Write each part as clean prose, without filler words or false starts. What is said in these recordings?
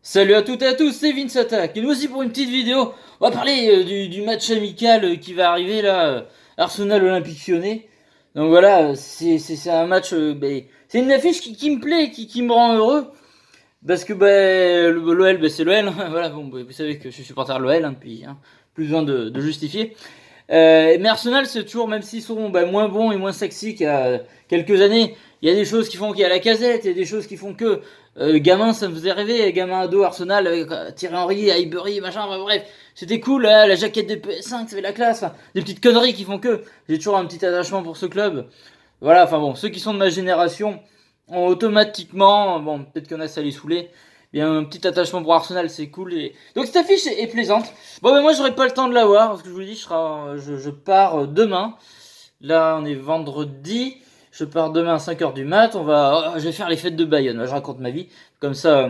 Salut à toutes et à tous, c'est Vince Attack. Et nous aussi pour une petite vidéo, on va parler du match amical qui va arriver là, Arsenal Olympique Lyonnais. Donc voilà, c'est un match, c'est une affiche qui me plaît, qui me rend heureux. Parce que l'OL, c'est l'OL, hein. Voilà, bon, vous savez que je suis supporter de l'OL, hein, depuis, hein, plus besoin de justifier. Mais Arsenal, c'est toujours, même s'ils sont moins bons et moins sexy qu'il y a quelques années, il y a des choses qui font qu'il y a la Casette, il y a des choses qui font que gamin, ça me faisait rêver, gamin ado Arsenal avec Thierry Henry, Highbury, machin, bref, c'était cool, la jaquette des PS5, ça fait la classe, enfin, des petites conneries qui font que j'ai toujours un petit attachement pour ce club. Voilà, enfin bon, ceux qui sont de ma génération ont automatiquement, bon, peut-être qu'il y en a ça les saoulait, il y a un petit attachement pour Arsenal, c'est cool. Donc cette affiche est plaisante. Bon, mais moi j'aurai pas le temps de la voir, parce que je vous le dis, je pars demain. Là, on est vendredi. Je pars demain à 5h du mat. Je vais faire les fêtes de Bayonne. Je raconte ma vie. Comme ça,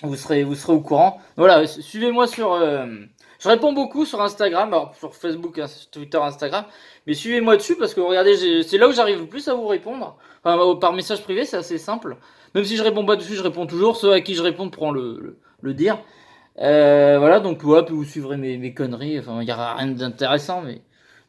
vous serez au courant. Voilà, suivez-moi sur. Je réponds beaucoup sur Instagram, alors sur Facebook, hein, Twitter, Instagram. Mais suivez-moi dessus parce que regardez, c'est là où j'arrive le plus à vous répondre. Enfin, par message privé, c'est assez simple. Même si je réponds pas dessus, je réponds toujours. Ceux à qui je réponds pourront le dire. Voilà, donc ouais, puis vous suivrez mes conneries. Enfin, il n'y aura rien d'intéressant, mais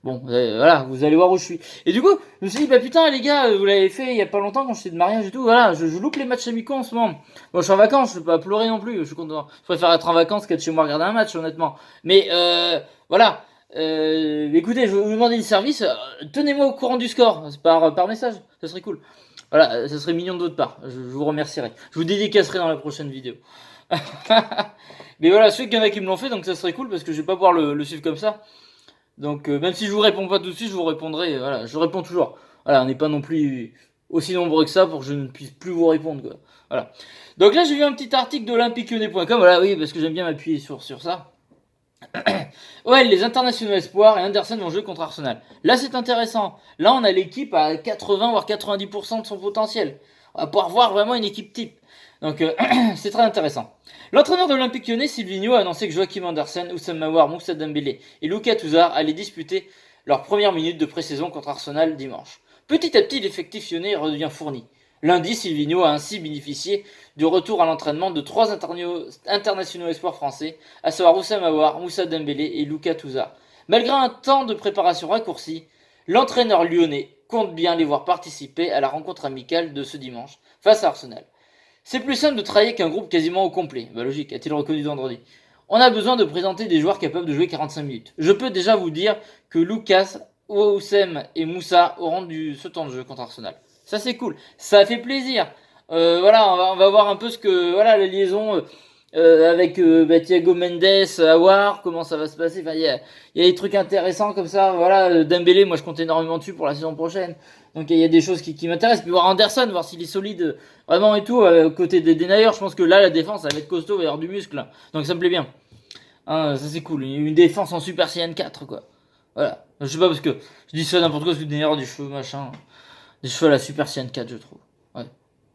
bon, voilà, vous allez voir où je suis. Et du coup, je me suis dit, bah putain, les gars, vous l'avez fait il y a pas longtemps quand j'étais de mariage et tout. Voilà, je loupe les matchs amicaux en ce moment. Bon, je suis en vacances, je peux pas pleurer non plus. Je suis content. Je préfère être en vacances qu'être chez moi regarder un match, honnêtement. Mais voilà. Écoutez, je vais vous demander le service. Tenez-moi au courant du score par message. Ça serait cool. Voilà, ça serait mignon de votre part. Je vous remercierai. Je vous dédicacerai dans la prochaine vidéo. Mais voilà, je sais qu'il y en a qui me l'ont fait, donc ça serait cool parce que je vais pas pouvoir le suivre comme ça. Donc même si je vous réponds pas tout de suite, je vous répondrai. Voilà, je réponds toujours. Voilà, on n'est pas non plus aussi nombreux que ça pour que je ne puisse plus vous répondre, quoi. Voilà. Donc là, j'ai vu un petit article d'olympiquelyonnais.com. Voilà, oui, parce que j'aime bien m'appuyer sur ça. Ouais, les internationaux espoirs et Anderson vont jouer contre Arsenal. Là, c'est intéressant. Là, on a l'équipe à 80 voire 90% de son potentiel. On va pouvoir voir vraiment une équipe type. Donc, c'est très intéressant. L'entraîneur de l'Olympique Lyonnais, Silvino, a annoncé que Joachim Andersen, Oussama Mawar, Moussa Dembélé et Lucas Touzard allaient disputer leur première minute de pré-saison contre Arsenal dimanche. Petit à petit, l'effectif lyonnais redevient fourni. Lundi, Silvino a ainsi bénéficié du retour à l'entraînement de trois internationaux espoirs français, à savoir Oussama Aouar, Moussa Dembélé et Lucas Touzard. Malgré un temps de préparation raccourci, l'entraîneur lyonnais compte bien les voir participer à la rencontre amicale de ce dimanche face à Arsenal. C'est plus simple de travailler qu'un groupe quasiment au complet. Bah logique, a-t-il reconnu vendredi. On a besoin de présenter des joueurs capables de jouer 45 minutes. Je peux déjà vous dire que Lucas, Oussem et Moussa auront ce temps de jeu contre Arsenal. Ça c'est cool, ça fait plaisir. Voilà, on va voir un peu ce que voilà la liaison avec Thiago Mendes, Awar, comment ça va se passer. Enfin, il y a des trucs intéressants comme ça. Voilà, Dembélé, moi je compte énormément dessus pour la saison prochaine. Donc il y a des choses qui m'intéressent. Puis voir Anderson, voir s'il est solide vraiment et tout. Côté des Denayer, je pense que là la défense, ça va être costaud, il va y avoir du muscle. Donc ça me plaît bien. Hein, ça c'est cool. Une défense en Super Saiyan 4 quoi. Voilà. Je sais pas parce que je dis ça n'importe quoi parce que Denayer a des cheveux machin. Des cheveux à la Super Saiyan 4 je trouve. Ouais.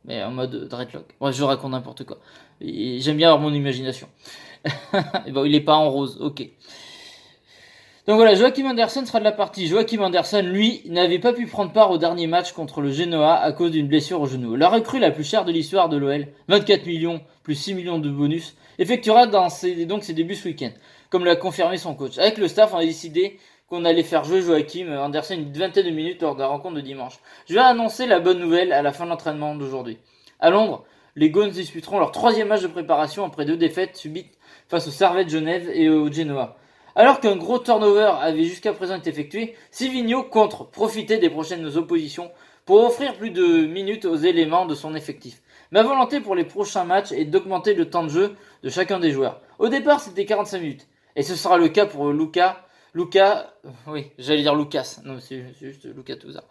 Mais en mode dreadlock. Ouais, je raconte n'importe quoi. J'aime bien avoir mon imagination. Et bon, il est pas en rose, ok. Donc voilà, Joachim Andersen sera de la partie. Joachim Andersen, lui, n'avait pas pu prendre part au dernier match contre le Genoa à cause d'une blessure au genou. La recrue la plus chère de l'histoire de l'OL, 24 millions plus 6 millions de bonus, effectuera donc ses débuts ce week-end, comme l'a confirmé son coach. Avec le staff, on a décidé qu'on allait faire jouer Joachim Andersen une vingtaine de minutes lors de la rencontre de dimanche. Je vais annoncer la bonne nouvelle à la fin de l'entraînement d'aujourd'hui. À Londres, les Gones disputeront leur troisième match de préparation après deux défaites subies face au Servette Genève et au Genoa. Alors qu'un gros turnover avait jusqu'à présent été effectué, Silvino compte profiter des prochaines oppositions pour offrir plus de minutes aux éléments de son effectif. Ma volonté pour les prochains matchs est d'augmenter le temps de jeu de chacun des joueurs. Au départ, c'était 45 minutes. Et ce sera le cas pour oui, j'allais dire Lucas. Non, c'est juste Lucas Touzard.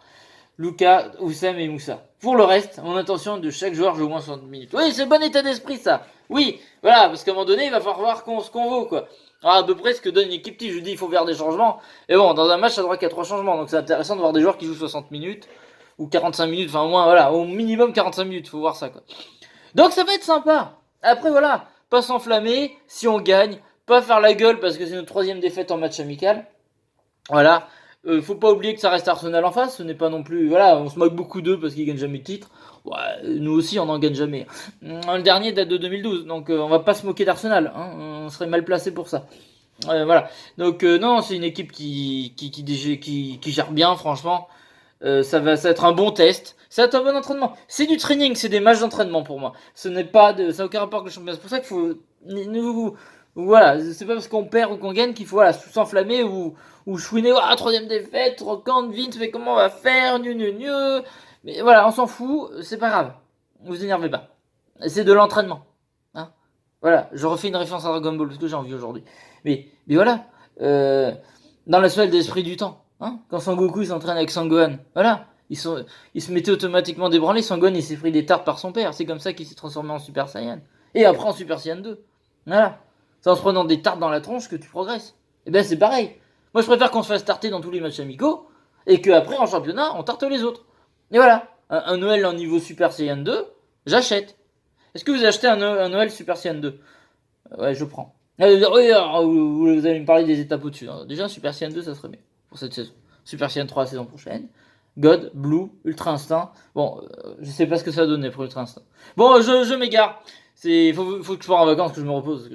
Lucas, Oussem et Moussa. Pour le reste, mon intention de chaque joueur joue au moins 60 minutes. Oui, c'est bon état d'esprit ça. Oui, voilà, parce qu'à un moment donné, il va falloir voir ce qu'on vaut, quoi. Alors, à peu près ce que donne une équipe type, je dis il faut faire des changements. Et bon, dans un match, ça droit qu'il y a 3 changements. Donc c'est intéressant de voir des joueurs qui jouent 60 minutes ou 45 minutes, enfin au moins, voilà, au minimum 45 minutes, il faut voir ça, quoi. Donc ça va être sympa. Après, voilà, pas s'enflammer si on gagne, pas faire la gueule parce que c'est notre troisième défaite en match amical. Voilà. Faut pas oublier que ça reste Arsenal en face, ce n'est pas non plus... Voilà, on se moque beaucoup d'eux parce qu'ils gagnent jamais de titre. Ouais, nous aussi, on n'en gagne jamais. Le dernier date de 2012, donc on va pas se moquer d'Arsenal, hein, on serait mal placé pour ça. Voilà, donc non, c'est une équipe qui gère bien, franchement. Ça va être un bon test, ça va être un bon entraînement. C'est du training, c'est des matchs d'entraînement pour moi. Ça n'a aucun rapport avec le championnat. C'est pour ça qu'il faut... Voilà, c'est pas parce qu'on perd ou qu'on gagne qu'il faut voilà, s'enflammer ou chouiner, troisième défaite, Rocante, Vince, mais comment on va faire, Mais voilà, on s'en fout, c'est pas grave. Vous énervez pas. C'est de l'entraînement. Hein, voilà, je refais une référence à Dragon Ball parce que j'ai envie aujourd'hui. Mais voilà, dans la seule d'esprit du temps. Hein, quand Sangoku s'entraîne avec Sangohan, voilà, ils se mettaient automatiquement débranlés. Sangohan il s'est pris des tartes par son père. C'est comme ça qu'il s'est transformé en Super Saiyan. Et après en Super Saiyan 2. Voilà. C'est en se prenant des tartes dans la tronche que tu progresses. Et ben c'est pareil. Moi je préfère qu'on se fasse tarter dans tous les matchs amicaux et qu'après en championnat on tarte les autres. Et voilà. Un Noël en niveau Super Saiyan 2, j'achète. Est-ce que vous achetez un Noël Super Saiyan 2? Ouais, je prends. Oui, alors, vous allez me parler des étapes au-dessus. Déjà, Super Saiyan 2, ça serait bien pour cette saison. Super Saiyan 3 la saison prochaine. God, Blue, Ultra Instinct. Bon, je sais pas ce que ça donnait pour Ultra Instinct. Bon, je m'égare. Il faut que je parte en vacances, que je me repose.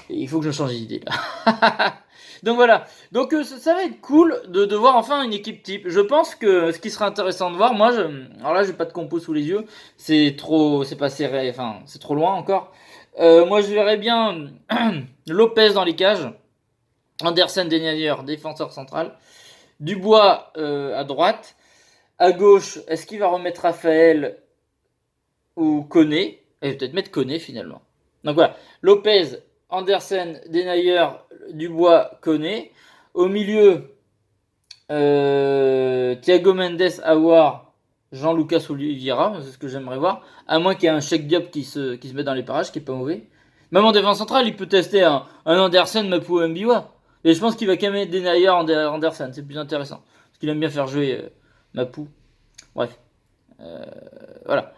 Il faut que je change d'idée. Donc voilà. Donc ça va être cool de voir enfin une équipe type. Je pense que ce qui sera intéressant de voir, alors là j'ai pas de compo sous les yeux, c'est pas serré, enfin c'est trop loin encore. Moi je verrais bien Lopez dans les cages, Andersen Denayer défenseur central, Dubois à droite, à gauche est-ce qu'il va remettre Raphaël ou Koné? Et peut-être mettre Koné finalement. Donc voilà, Lopez, Andersen, Denayer, Dubois, Koné. Au milieu, Thiago Mendes, Aouar, Jean-Lucas Oliveira, c'est ce que j'aimerais voir. À moins qu'il y ait un Cheikh Diop qui se mette dans les parages, qui est pas mauvais. Même en défense centrale, il peut tester un Andersen, Mapou, Mbiwa. Et je pense qu'il va quand même mettre Denayer, Andersen, c'est plus intéressant. Parce qu'il aime bien faire jouer Mapou. Bref. Voilà.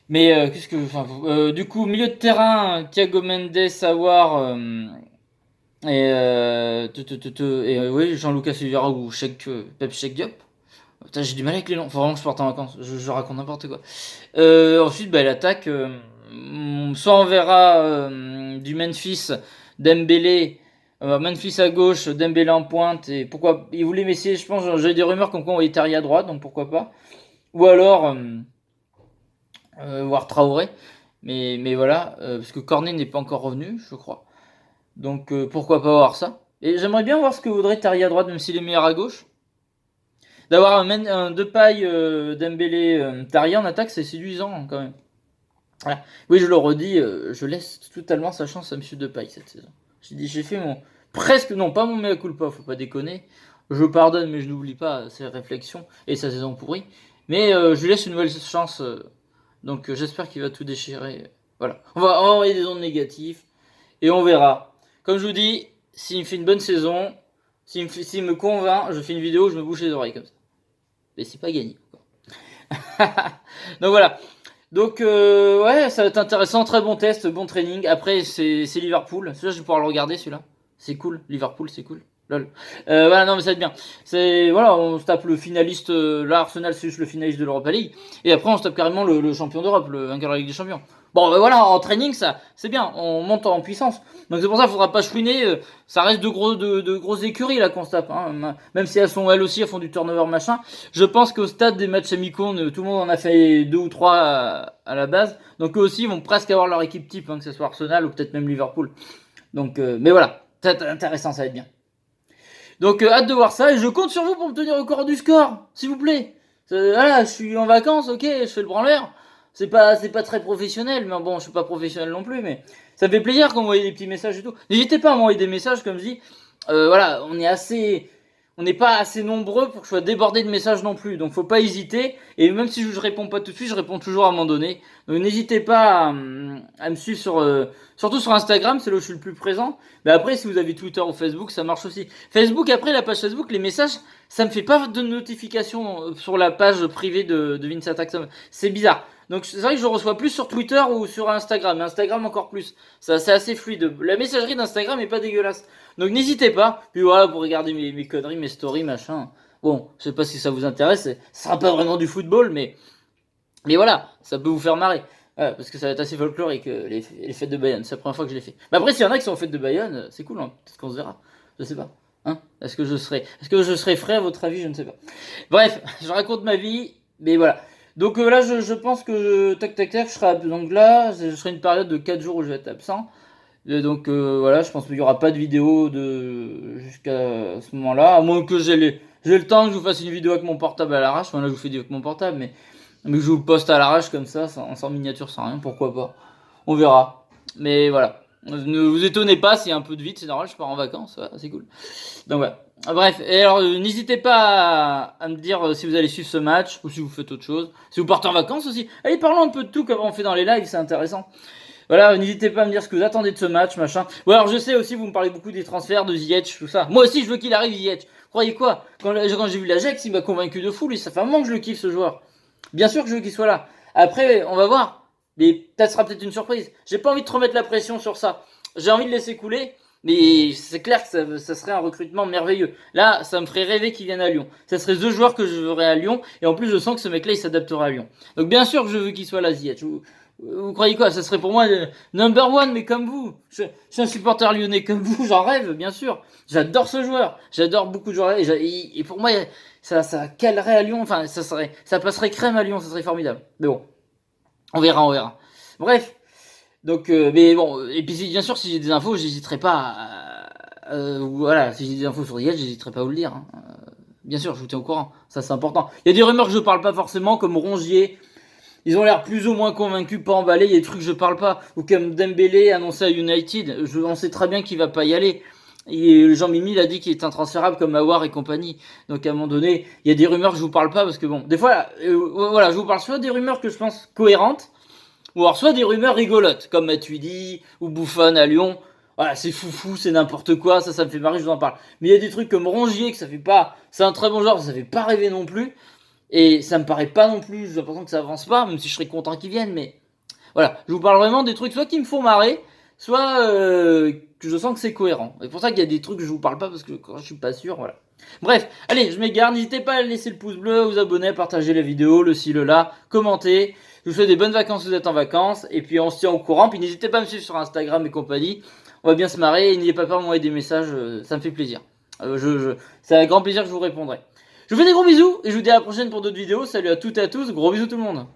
Mais du coup, milieu de terrain, Thiago Mendes, Aouar oui, Jean-Lucas Oliveira ou Pep Cheikh Diop. Putain, j'ai du mal avec les noms. Faut vraiment que je parte en vacances. Je raconte n'importe quoi. Ensuite, l'attaque. Soit on verra du Memphis, Dembélé. Memphis à gauche, Dembélé en pointe. Et pourquoi il voulait Messi, je pense. J'ai des rumeurs comme quoi on va Italie à droite, donc pourquoi pas. Ou alors voir Traoré. Mais voilà, parce que Cornet n'est pas encore revenu, je crois. Donc pourquoi pas voir ça. Et j'aimerais bien voir ce que voudrait Tari à droite, même s'il est meilleur à gauche. D'avoir un Depay, Dembélé, Tari en attaque, c'est séduisant quand même. Voilà. Oui, je le redis, je laisse totalement sa chance à Monsieur Depay cette saison. J'ai fait mon presque, non pas mon mea culpa, faut pas déconner. Je pardonne, mais je n'oublie pas ses réflexions et sa saison pourrie. Mais je lui laisse une nouvelle chance. Donc j'espère qu'il va tout déchirer. Voilà. On va envoyer des ondes négatives et on verra. Comme je vous dis, s'il me fait une bonne saison, s'il me convainc, je fais une vidéo où je me bouche les oreilles comme ça. Mais c'est pas gagné. Donc voilà. Donc ouais, ça va être intéressant, très bon test, bon training. Après c'est Liverpool. Celui-là je vais pouvoir le regarder celui-là. C'est cool, Liverpool c'est cool. Lol. Voilà, non mais ça va être bien. Voilà, on se tape le finaliste. Là Arsenal c'est juste le finaliste de l'Europa League. Et après on se tape carrément le champion d'Europe, le vainqueur de la Ligue des Champions. Bon voilà, en training ça c'est bien, on monte en puissance. Donc c'est pour ça qu'il faudra pas chouiner, ça reste de grosses écuries là qu'on se tape. Hein. Même si elles font du turnover machin. Je pense qu'au stade des matchs amicaux, tout le monde en a fait 2 ou 3 à la base. Donc eux aussi ils vont presque avoir leur équipe type, que ce soit Arsenal ou peut-être même Liverpool. Donc mais voilà, c'est intéressant, ça va être bien. Donc hâte de voir ça et je compte sur vous pour me tenir au courant du score, s'il vous plaît. Voilà, je suis en vacances, ok, je fais le branleur. C'est pas très professionnel, mais bon, je suis pas professionnel non plus, mais ça me fait plaisir qu'on m'envoie des petits messages et tout. N'hésitez pas à m'envoyer des messages, comme je dis. Voilà, on n'est pas assez nombreux pour que je sois débordé de messages non plus, donc faut pas hésiter. Et même si je réponds pas tout de suite, je réponds toujours à un moment donné. Donc n'hésitez pas à me suivre surtout sur Instagram, c'est là où je suis le plus présent. Mais après, si vous avez Twitter ou Facebook, ça marche aussi. Facebook, après la page Facebook, les messages, ça me fait pas de notification sur la page privée de Vince Attack. C'est bizarre. Donc c'est vrai que je reçois plus sur Twitter ou sur Instagram. Mais Instagram encore plus. Ça, c'est assez fluide. La messagerie d'Instagram est pas dégueulasse. Donc n'hésitez pas. Puis voilà, pour regarder mes conneries, mes stories, machin. Bon, je sais pas si ça vous intéresse. Ce sera pas vraiment du football, mais voilà, ça peut vous faire marrer. Voilà, parce que ça va être assez folklorique, les fêtes de Bayonne. C'est la première fois que je les fais. Mais après, s'il y en a qui sont aux fêtes de Bayonne, c'est cool, hein. Peut-être qu'on se verra. Je sais pas. Hein, est-ce que je serai frais à votre avis? Je ne sais pas. Bref, je raconte ma vie, mais voilà. Donc là, je pense que tac tac tac, je serai donc là, je serai une période de 4 jours où je vais être absent. Donc voilà, je pense qu'il n'y aura pas de vidéo jusqu'à ce moment-là, à moins que j'ai le temps que je vous fasse une vidéo avec mon portable à l'arrache. Enfin là, je vous fais des vidéos avec mon portable, mais que je vous le poste à l'arrache comme ça, sans miniature, sans rien, pourquoi pas. On verra. Mais voilà. Ne vous étonnez pas s'il y a un peu de vide, c'est normal, je pars en vacances, voilà, c'est cool. Donc voilà. Bref, et alors n'hésitez pas à me dire si vous allez suivre ce match ou si vous faites autre chose. Si vous partez en vacances aussi. Allez, parlons un peu de tout comme on fait dans les lives, c'est intéressant. Voilà, n'hésitez pas à me dire ce que vous attendez de ce match, machin. Ou alors je sais aussi, vous me parlez beaucoup des transferts de Ziyech, tout ça. Moi aussi, je veux qu'il arrive Ziyech. Croyez quoi? Quand j'ai vu l'Ajax, il m'a convaincu de fou, lui. Ça fait un moment que je le kiffe, ce joueur. Bien sûr que je veux qu'il soit là. Après, on va voir. Mais peut-être sera peut-être une surprise. J'ai pas envie de te remettre la pression sur ça. J'ai envie de laisser couler. Mais c'est clair que ça serait un recrutement merveilleux. Là, ça me ferait rêver qu'il vienne à Lyon. Ça serait the joueur que je verrais à Lyon. Et en plus, je sens que ce mec-là, il s'adaptera à Lyon. Donc bien sûr que je veux qu'il soit là, Ziyech. Vous croyez quoi? Ça serait pour moi le number one, mais comme vous. Je suis un supporter lyonnais comme vous, j'en rêve, bien sûr. J'adore ce joueur. J'adore beaucoup de joueurs. Et pour moi, ça calerait à Lyon. Enfin, ça passerait crème à Lyon. Ça serait formidable. Mais bon, on verra, on verra. Bref. Donc, mais bon, et puis bien sûr, si j'ai des infos, j'hésiterai pas voilà, si j'ai des infos sur Ziyech, j'hésiterai pas à vous le dire. Hein. Bien sûr, je vous tiens au courant. Ça, c'est important. Il y a des rumeurs que je parle pas forcément, comme Rongier. Ils ont l'air plus ou moins convaincus, pas emballés. Il y a des trucs que je parle pas. Ou comme Dembélé annoncé à United. On sait très bien qu'il va pas y aller. Et Jean-Mimi l'a dit qu'il est intransférable comme Aouar et compagnie. Donc à un moment donné, il y a des rumeurs que je vous parle pas parce que bon, des fois, voilà, je vous parle soit des rumeurs que je pense cohérentes, ou alors soit des rumeurs rigolotes, comme Matuidi ou Buffon à Lyon. Voilà, c'est foufou, c'est n'importe quoi, ça me fait marrer, je vous en parle. Mais il y a des trucs comme Rongier, que ça fait pas... C'est un très bon joueur, ça fait pas rêver non plus. Et ça me paraît pas non plus, j'ai l'impression que ça avance pas, même si je serais content qu'ils viennent, mais... Voilà, je vous parle vraiment des trucs soit qui me font marrer, soit que je sens que c'est cohérent. C'est pour ça qu'il y a des trucs que je vous parle pas, parce que quand je suis pas sûr, voilà. Bref, allez, je m'égare, n'hésitez pas à laisser le pouce bleu, à vous abonner, à partager la vidéo, le ci, le là, commenter. Je vous souhaite des bonnes vacances si vous êtes en vacances, et puis on se tient au courant, puis n'hésitez pas à me suivre sur Instagram et compagnie. On va bien se marrer, et n'ayez pas peur de m'envoyer des messages, ça me fait plaisir. C'est avec grand plaisir que je vous répondrai. Je vous fais des gros bisous, et je vous dis à la prochaine pour d'autres vidéos. Salut à toutes et à tous, gros bisous tout le monde.